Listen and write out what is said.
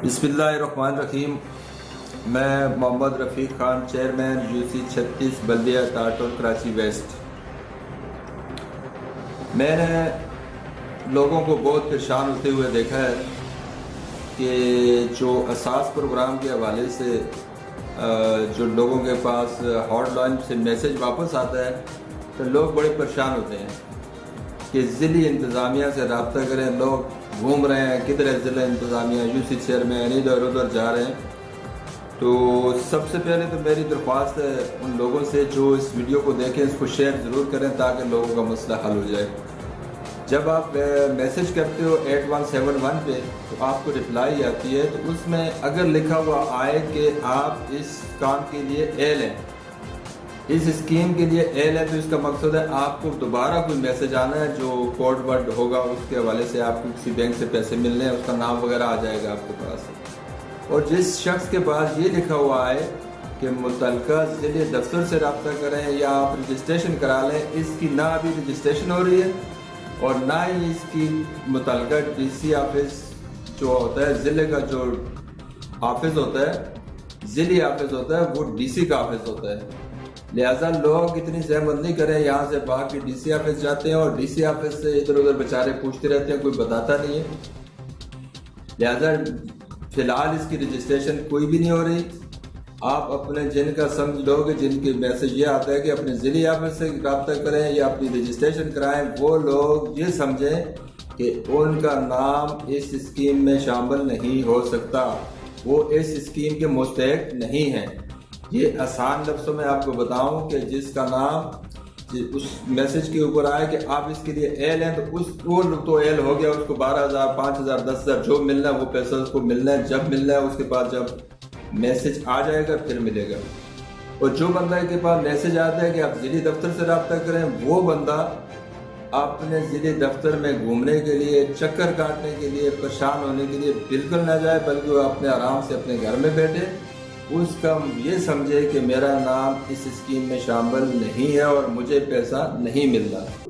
बिस्मिल्लाहिर्रहमानिर्रहीम। मैं मोहम्मद रफ़ीक Khan, chairman UC 36 बल्दिया टाटोल Karachi waste. मैंने लोगों को बहुत परेशान होते हुए देखा है कि जो असास प्रोग्राम के हवाले से जो लोगों के पास हॉटलाइन से मैसेज वापस आता है तो लोग बड़े परेशान होते हैं कि ज़िली इंतज़ामिया से रब्ता करें। लोग घूम रहे हैं, किधर है ज़िला इंतज़ामिया, UC चेयरमैन इधर उधर जा रहे हैं। तो सबसे पहले तो मेरी दरख्वास्त है उन लोगों से जो इस वीडियो को देखें, इसको शेयर ज़रूर करें ताकि लोगों का मसला हल हो जाए। जब आप मैसेज करते हो 8171 पे तो आपको रिप्लाई आती है, तो उसमें अगर लिखा हुआ आए कि आप इस काम के लिए एल हैं, इस स्कीम के लिए एल है, तो इसका मकसद है आपको दोबारा कोई मैसेज आना है जो कोड वर्ड होगा, उसके हवाले से आपको किसी बैंक से पैसे मिलने हैं, उसका नाम वगैरह आ जाएगा आपके पास। और जिस शख्स के पास ये लिखा हुआ है कि मुतल्लिका ज़िले दफ्तर से रब्ता करें या आप रजिस्ट्रेशन करा लें, इसकी ना अभी रजिस्ट्रेशन हो रही है और ना ही इसकी मुतल्लिका DC ऑफिस जो होता है, ज़िले का जो ऑफिस होता है, ज़िली ऑफिस होता है, वो DC का ऑफिस होता है। लिहाजा लोग इतनी जहमत नहीं करें, यहाँ से भाग के DC ऑफिस जाते हैं और DC ऑफिस से इधर उधर बेचारे पूछते रहते हैं, कोई बताता नहीं है। लिहाजा फिलहाल इसकी रजिस्ट्रेशन कोई भी नहीं हो रही। आप अपने जिनका समझ लोगे, जिनके मैसेज ये आता है कि अपने ज़िली ऑफिस से रब्ता करें या अपनी रजिस्ट्रेशन कराएं, वो लोग ये समझें कि उनका नाम इस स्कीम में शामिल नहीं हो सकता, वो इस स्कीम के मुस्तहिक नहीं है। ये आसान लफ्ज़ों में आपको बताऊं कि जिसका नाम उस मैसेज के ऊपर आया कि आप इसके लिए एल हैं, तो वो तो एल हो गया, उसको 12,000 5,000 10,000 जो मिलना है वो पैसा उसको मिलना है, जब मिलना है उसके पास जब मैसेज आ जाएगा फिर मिलेगा। और जो बंदा के पास मैसेज आता है कि आप ज़िली दफ्तर से रब्ता करें, वो बंदा अपने ज़िली दफ्तर में घूमने के लिए, चक्कर काटने के लिए, परेशान होने के लिए बिल्कुल ना जाए, बल्कि वो अपने आराम से अपने घर में बैठे, उसका ये समझे कि मेरा नाम इस स्कीम में शामिल नहीं है और मुझे पैसा नहीं मिल रहा।